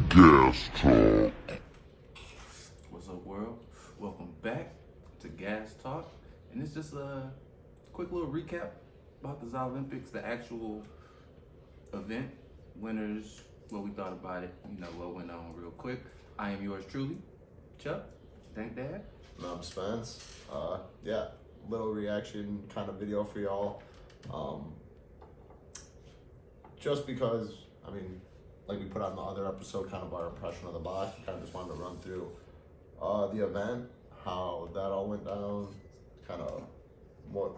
GasTalk. What's up, world? Welcome back to Gas Talk, and it's just a quick little recap about the Zalympix, the actual event, winners, what we thought about it, what went on real quick. I am yours truly, Chuck. Thank Dad. And I'm Spence. Little reaction kind of video for y'all. Just because, like we put on the other episode, kind of our impression of the box. Kind of just wanted to run through the event, how that all went down, kind of what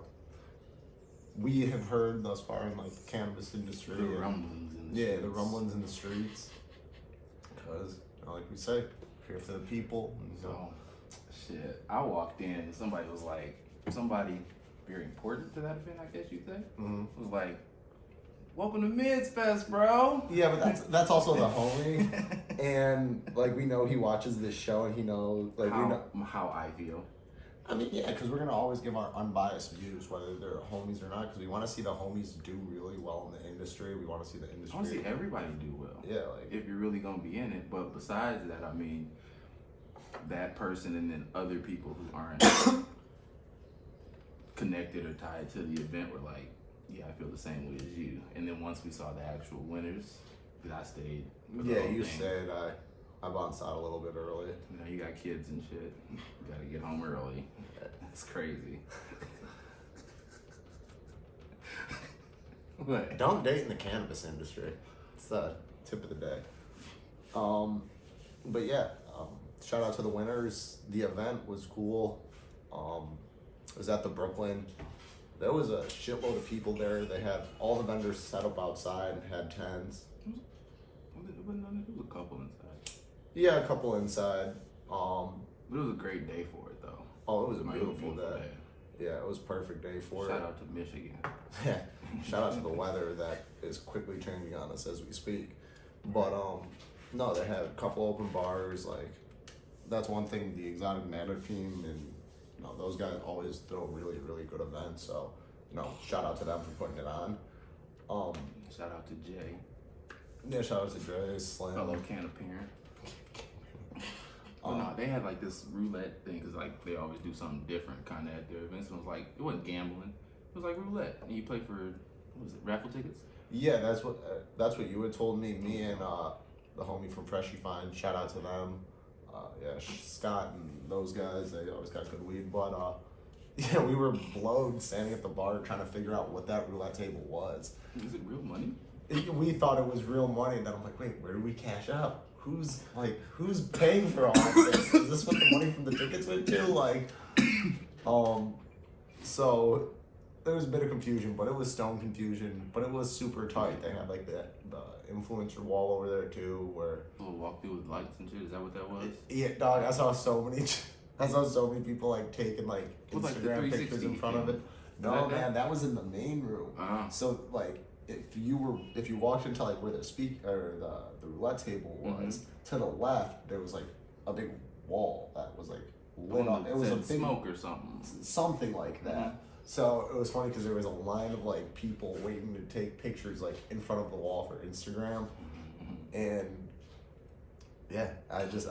we have heard thus far in like the cannabis industry. The rumblings in the streets. The rumblings in the streets. Because, like we say, here for the people. So, shit, I walked in and somebody was like, somebody very important to that event, I guess you'd say, was like, "Welcome to Mids Fest, bro." Yeah, but that's also the homie, and like we know he watches this show, and he knows we know how I feel. Because we're gonna always give our unbiased views, whether they're homies or not, because we want to see the homies do really well in the industry. We want to see the industry. I want to see everybody do well. Yeah, if you're really gonna be in it. But besides that, that person and then other people who aren't connected or tied to the event were like, yeah, I feel the same way as you. And then once we saw the actual winners, because I stayed. You said I bounced out a little bit early. You got kids and shit. You gotta get home early. It's crazy. What? Don't date in the cannabis industry. It's the tip of the day. Shout out to the winners. The event was cool. It was at the Brooklyn. There was a shitload of people there. They had all the vendors set up outside and had tents. There was a couple inside. Yeah, a couple inside. But it was a great day for it, though. Oh, it was a beautiful day. Yeah, it was a perfect day for it. Shout out to Michigan. Yeah, shout out to the weather that is quickly changing on us as we speak. But no, they had a couple open bars. Like, that's one thing. The Exotic Matter team and those guys always throw really, really good events. So, shout out to them for putting it on. Shout out to Jay. Yeah, shout out to Jay, Slim. Fellow can parent. But no, they had like this roulette thing, because like they always do something different kind of at their events. And it was like, it wasn't gambling. It was like roulette. And you play for, what was it, raffle tickets? Yeah, that's what you had told me. Me and the homie from Freshy Fine, shout out to them. Scott and those guys, they always got good weed. But we were blown standing at the bar trying to figure out what that roulette table was. Is it real money? We thought it was real money, and then I'm like, wait, where do we cash out? Who's paying for all of this? Is this what the money from the tickets went to? So there was a bit of confusion, but it was stone confusion, but it was super tight. They had like the influencer wall over there too, where A little walk through with lights and shit. Is that what that was? yeah, dog. I saw so many people like taking like Instagram pictures in front of it. No, man, that was in the main room. So like, if you walked into like where the roulette table was, to the left there was like a big wall that was like lit up. It was a big smoke or something like that. So it was funny because there was a line of like people waiting to take pictures like in front of the wall for Instagram, and yeah, I was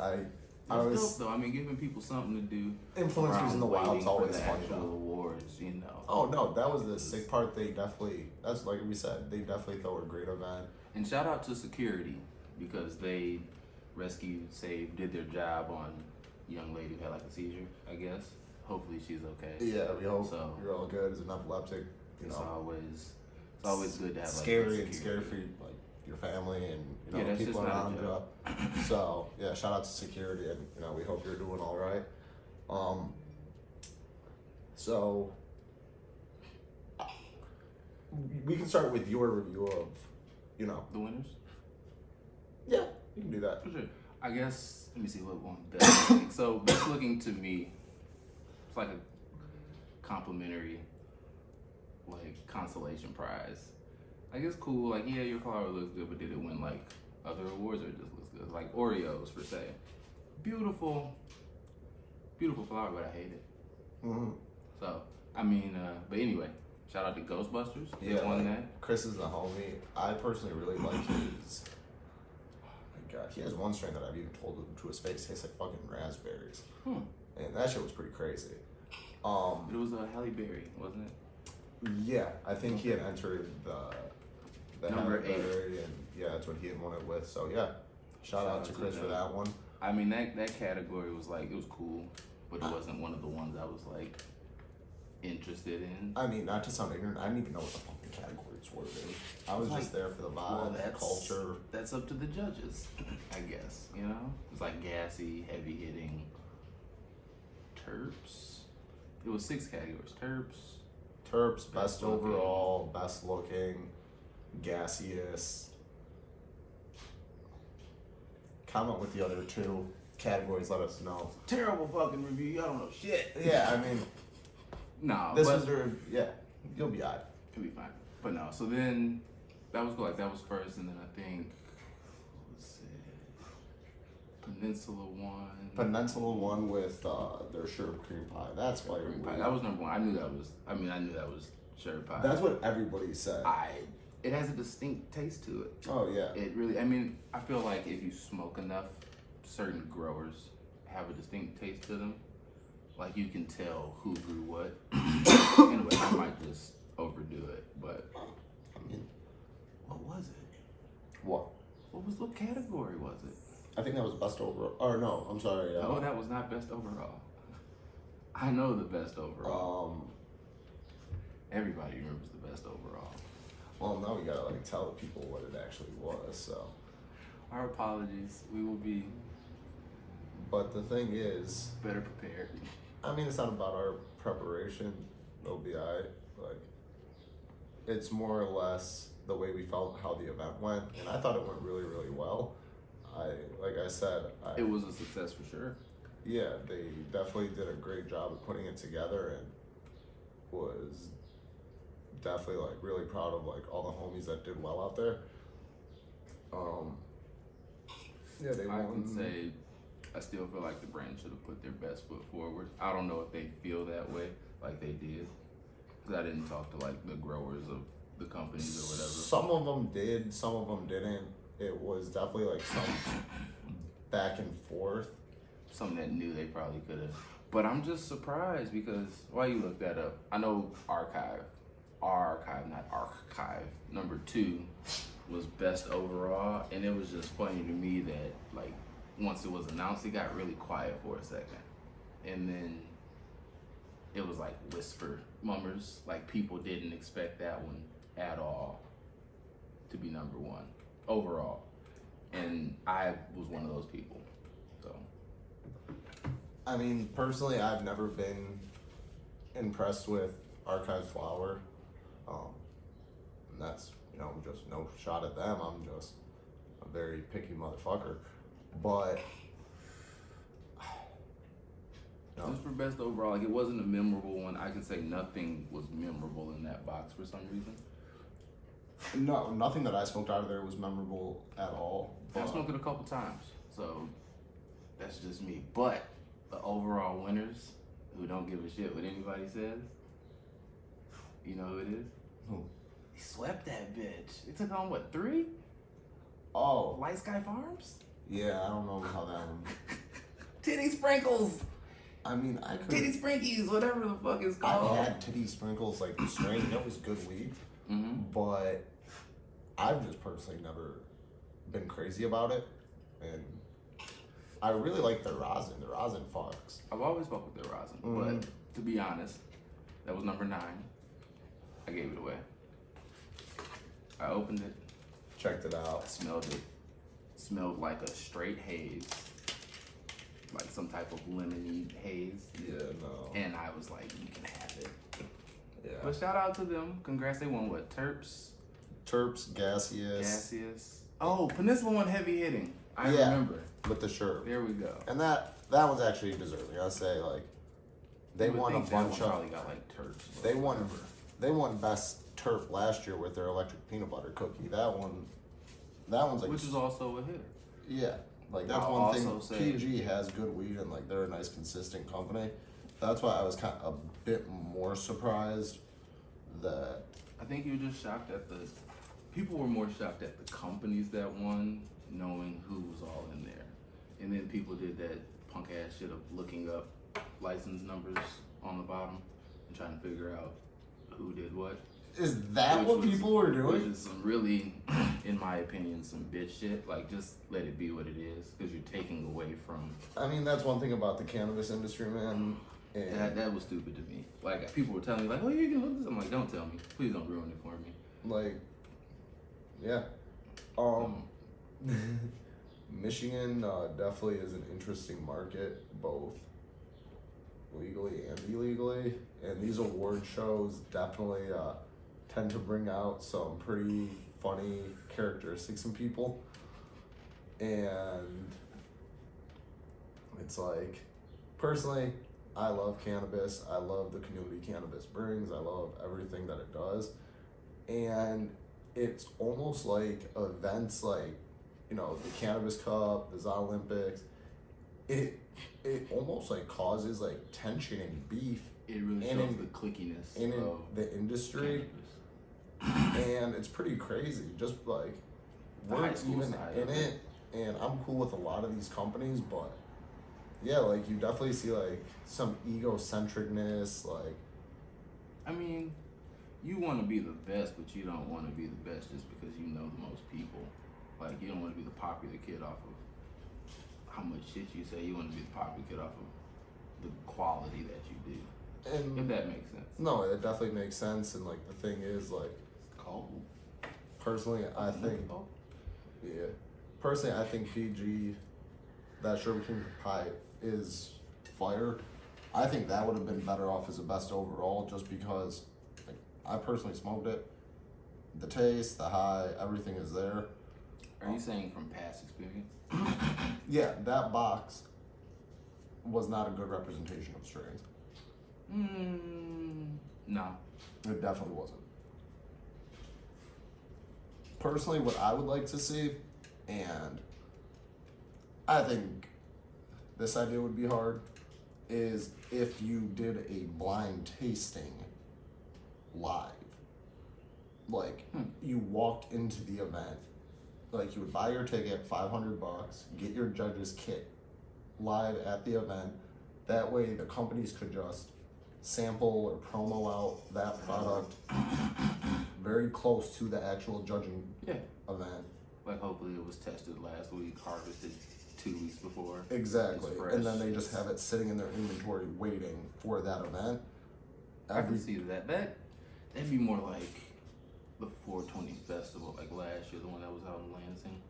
dope, though. Giving people something to do. Influencers in the wild's always fun. Awards, Oh no, that was the sick part. That's like we said, they definitely throw a great event. And shout out to security, because they rescued, saved, did their job on a young lady who had like a seizure, I guess. Hopefully she's okay. Yeah, we hope you're all good as an epileptic. It's always good to have scary for your family and people around you. So yeah, shout out to security, and we hope you're doing all right. So we can start with your review of the winners. Yeah, you can do that. For sure. I guess let me see what one best looking. So best looking to me, it's like a complimentary consolation prize. Like, it's cool, like, yeah, your flower looks good, but did it win like other awards, or it just looks good? Like Oreos per se. Beautiful flower, but I hate it. So but anyway, shout out to Ghostbusters. They won that. Chris is the homie. I personally really like his god, he has one strain that I've even told him to his face tastes like fucking raspberries. And that shit was pretty crazy. It was a Halle Berry, wasn't it? Yeah, I think he had entered the number Halle 8, and yeah, that's what he had won it with. So yeah, shout out to Chris for that one. I mean, that category was like, it was cool, but it wasn't one of the ones I was like interested in. I mean, not to sound ignorant, I didn't even know what the fucking categories were, dude. I was just there for the vibe, culture. That's up to the judges, I guess, you know? It's like gassy, heavy hitting, terps. It was 6 categories. Terps, best overall, best looking, gassiest. Comment with the other 2 categories, let us know. Terrible fucking review, y'all don't know shit. Yeah, I mean, this was their, yeah, you'll be alright. It'll be fine. But no, so then, that was cool, like that was first, and then I think, what was it? Peninsula won with their sherbet cream pie. That's why that was number 1. I knew that was sherbet pie. That's what everybody said. It has a distinct taste to it. Oh yeah. It really, I mean, I feel like if you smoke enough, certain growers have a distinct taste to them. Like you can tell who grew what. Anyway, I might just overdo it, but I mean, what was it? What category was it? I think that was best overall. Or no, I'm sorry. No, that was not best overall. I know the best overall. Everybody remembers the best overall. Well, now we gotta like tell the people what it actually was. So, our apologies. We will be. But the thing is, better prepared. I mean, it's not about our preparation. It'll be alright. Like, it's more or less the way we felt how the event went, and I thought it went really, really well. Like I said, it was a success for sure. Yeah, they definitely did a great job of putting it together, and was definitely like really proud of like all the homies that did well out there. Yeah, they won. I can say I still feel like the brand should have put their best foot forward. I don't know if they feel that way like they did, because I didn't talk to like the growers of the companies or whatever. Some of them did, some of them didn't. It was definitely like some back and forth. Something that knew they probably could have. But I'm just surprised because, why you look that up? I know Archive, not Archive, number 2 was best overall, and it was just funny to me that like once it was announced, it got really quiet for a second. And then it was like whisper mummers, like people didn't expect that one at all to be number 1 overall. And I was one of those people, so. I mean, personally, I've never been impressed with Archive Flower. And that's, just no shot at them. I'm just a very picky motherfucker. But no. Just for best overall, like it wasn't a memorable one. I can say nothing was memorable in that box for some reason. No, nothing that I smoked out of there was memorable at all. I smoked it a couple times, so that's just me. But the overall winners, who don't give a shit what anybody says, you know who it is? Who? He swept that bitch. It took on what, 3? Oh, Light Sky Farms? Yeah, I don't know how that one. Titty Sprinkles. I mean, I could. Titty Sprinkies, whatever the fuck it's called. I had Titty Sprinkles, like the strain. That was good weed. Mm-hmm. But I've just personally never been crazy about it, and I really like the rosin. The rosin fucks. I've always fucked with the rosin, but to be honest, that was number 9. I gave it away. I opened it, checked it out, I smelled it. Smelled like a straight haze, like some type of lemony haze. Yeah, no. And I was like, you can have it. Yeah. But shout out to them. Congrats, they won what? Terps, gaseous. Oh, Peninsula won heavy hitting. I remember. With the shirt. There we go. And that one's actually deserving. I'd say like they won a bunch of. Probably got like terps. They won best terp last year with their electric peanut butter cookie. That one's like, which is also a hitter. Yeah, like that's one thing. PG has good weed and like they're a nice consistent company. That's why I was kind of a bit more surprised that. I think you were just shocked at people were more shocked at the companies that won knowing who was all in there. And then people did that punk ass shit of looking up license numbers on the bottom and trying to figure out who did what. Is that what people were doing? Which is some really, in my opinion, some bitch shit. Like, just let it be what it is, because you're taking away from... I mean, that's one thing about the cannabis industry, man. And that was stupid to me. Like, people were telling me, like, oh, you can look this. I'm like, don't tell me. Please don't ruin it for me. Like, yeah. Michigan definitely is an interesting market, both legally and illegally. And these award shows definitely tend to bring out some pretty funny characteristics in people. And it's like, personally, I love cannabis. I love the community cannabis brings. I love everything that it does. And it's almost like events like, you know, the Cannabis Cup, the Zalympix. It almost like causes like tension and beef. It really shows the clickiness in the industry. Cannabis. And it's pretty crazy. Just like we're even in it, and I'm cool with a lot of these companies, but yeah, like you definitely see like some egocentricness. Like, I mean, you want to be the best, but you don't want to be the best just because you know the most people. Like, you don't want to be the popular kid off of how much shit you say. You want to be the popular kid off of the quality that you do. And if that makes sense. No, it definitely makes sense. And like the thing is, like, cold. Personally, I think, yeah. Personally, I think PG, that Sugar King Pie is fire. I think that would have been better off as a best overall, just because, like, I personally smoked it. The taste, the high, everything is there. Are you saying from past experience? Yeah, that box was not a good representation of strains. No. It definitely wasn't. Personally, what I would like to see, and I think this idea would be hard, is if you did a blind tasting live. Like, you walked into the event, like you would buy your ticket, $500, get your judge's kit live at the event. That way the companies could just sample or promo out that product very close to the actual judging event. Like, hopefully it was tested last week, harvested 2 weeks before. Exactly. And then they just have it sitting in their inventory waiting for that event. I can see that. That'd be more like the 420 festival, like last year, the one that was out in Lansing.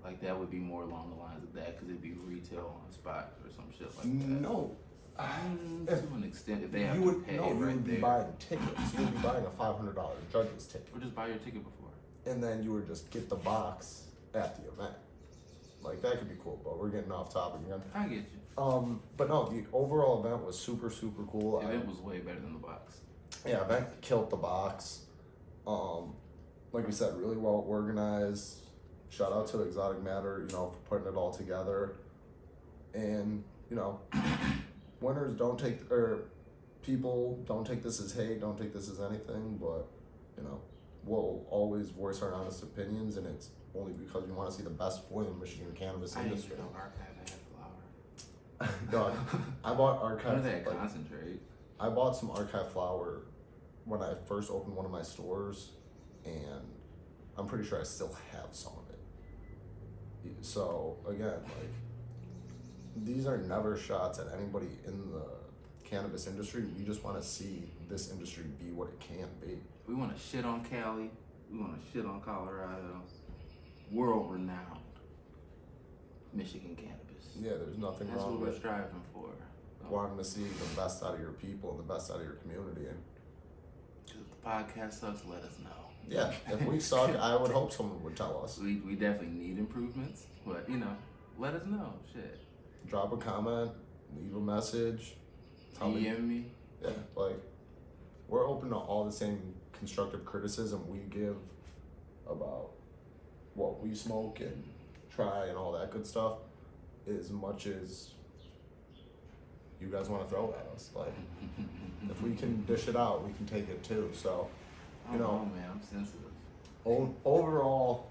Like, that would be more along the lines of that, because it'd be retail on spot or some shit like that. No. To an extent, if they have to pay you would be buying tickets. You would be buying a $500 judge's ticket. Or just buy your ticket before. And then you would just get the box at the event. Like, that could be cool, but we're getting off topic again. I get you. But no, the overall event was super, super cool. The event was way better than the box. Yeah, event killed the box. Like we said, really well organized. Shout out to Exotic Matter, you know, for putting it all together. And, you know, winners people don't take this as hate, don't take this as anything, but, you know, we'll always voice our honest opinions, and it's only because we want to see the best for the Michigan cannabis industry. I didn't know Archive had flour. Dog, I bought Archive. They had concentrate. I bought some Archive flour when I first opened one of my stores, and I'm pretty sure I still have some of it. So again, like, these are never shots at anybody in the cannabis industry. We just want to see this industry be what it can be. We want to shit on Cali. We want to shit on Colorado. World renowned Michigan cannabis. Yeah, there's nothing That's wrong what we're with striving for. wanting to see the best out of your people and the best out of your community. And if the podcast sucks, let us know. Yeah, if we suck, I would hope someone would tell us. We definitely need improvements, but, you know, let us know. Shit. Drop a comment, leave a message. DM me. Yeah, like, we're open to all the same constructive criticism we give about what we smoke and try and all that good stuff, as much as you guys want to throw at us. Like, if we can dish it out, we can take it too. So, you know, man, I'm sensitive. Overall,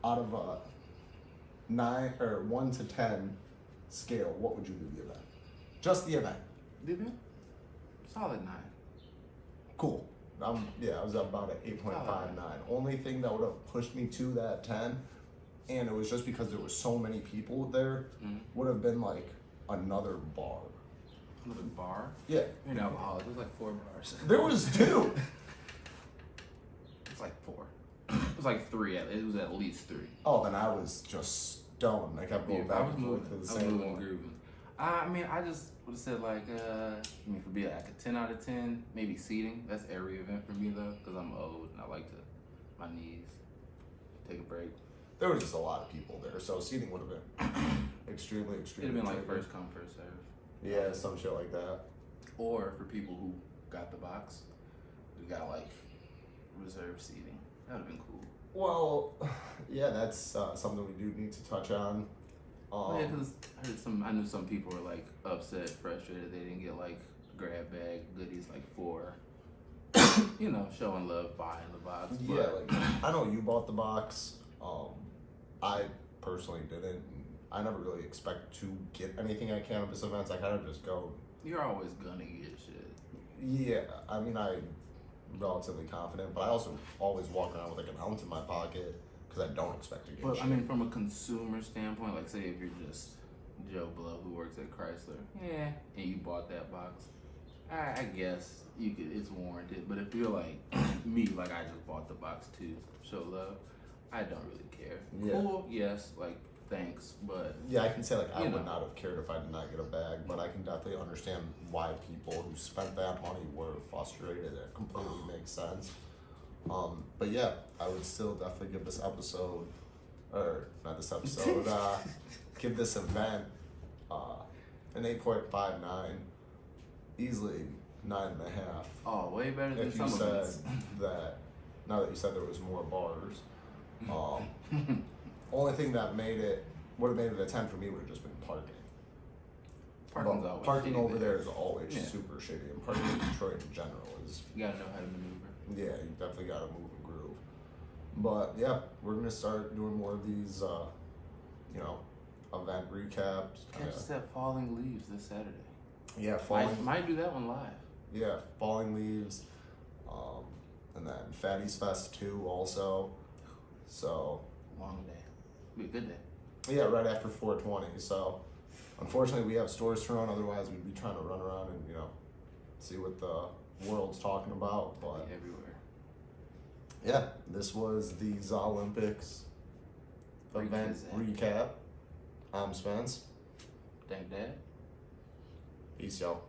out of 1 to 10 scale, what would you give the event? Just the event. The event? Solid 9. Cool. I was about an 8.59. Only thing that would have pushed me to that 10, and it was just because there were so many people there, would have been like another bar. Another bar? Yeah. You're an alcoholic. There's like 4 bars. There was 2. It's like 4. It was like 3. It was at least 3. Oh, then I was just stoned. I kept going back and forth to the same one. Grooving. I mean, I just would have said like, for me, like a 10 out of 10, maybe seating. That's every event for me though, because I'm old and I like to, my knees, take a break. There was just a lot of people there, so seating would have been extremely. It'd have been like first come, first serve. Yeah, some shit like that. Or for people who got the box, we got like reserved seating. That would have been cool. Well, yeah, that's something we do need to touch on. Yeah, because I knew some people were like upset, frustrated they didn't get like grab bag goodies like for, showing love, buying the box. Yeah, like I know you bought the box. I personally didn't. I never really expect to get anything at cannabis events. I kind of just go. You're always gonna get shit. Yeah, I mean I'm relatively confident, but I also always walk around with like an ounce in my pocket. Because I don't expect to get shit. I mean, from a consumer standpoint, like say if you're just Joe Blow who works at Chrysler, and you bought that box, I guess you could. It's warranted. But if you're like me, like I just bought the box to show love, I don't really care. Yeah. Cool, yes, like thanks, but yeah, I can say like I would not have cared if I did not get a bag, but I can definitely understand why people who spent that money were frustrated. It completely makes sense. But yeah, I would still definitely give this episode, or not this episode, give this event an 8.59, easily 9.5. Oh, way better than if some you said events. that. Now that you said there was more bars, only thing that would have made it a 10 for me would have just been parking. Parking over there is always super shitty, and parking in Detroit in general is. You gotta know how to maneuver. Yeah, you definitely gotta move and groove. But yeah, we're gonna start doing more of these, event recaps. Catch us at Falling Leaves this Saturday. Yeah, might do that one live. Yeah, Falling Leaves, and then Fatty's Fest 2 also. So long day. Be a good day. Yeah, right after 420. So unfortunately, we have stores to run. Otherwise, we'd be trying to run around and see what the world's talking about. But everywhere. Yeah, this was the Zalympix event recap. I'm Spence. Thank Dad. Peace, y'all.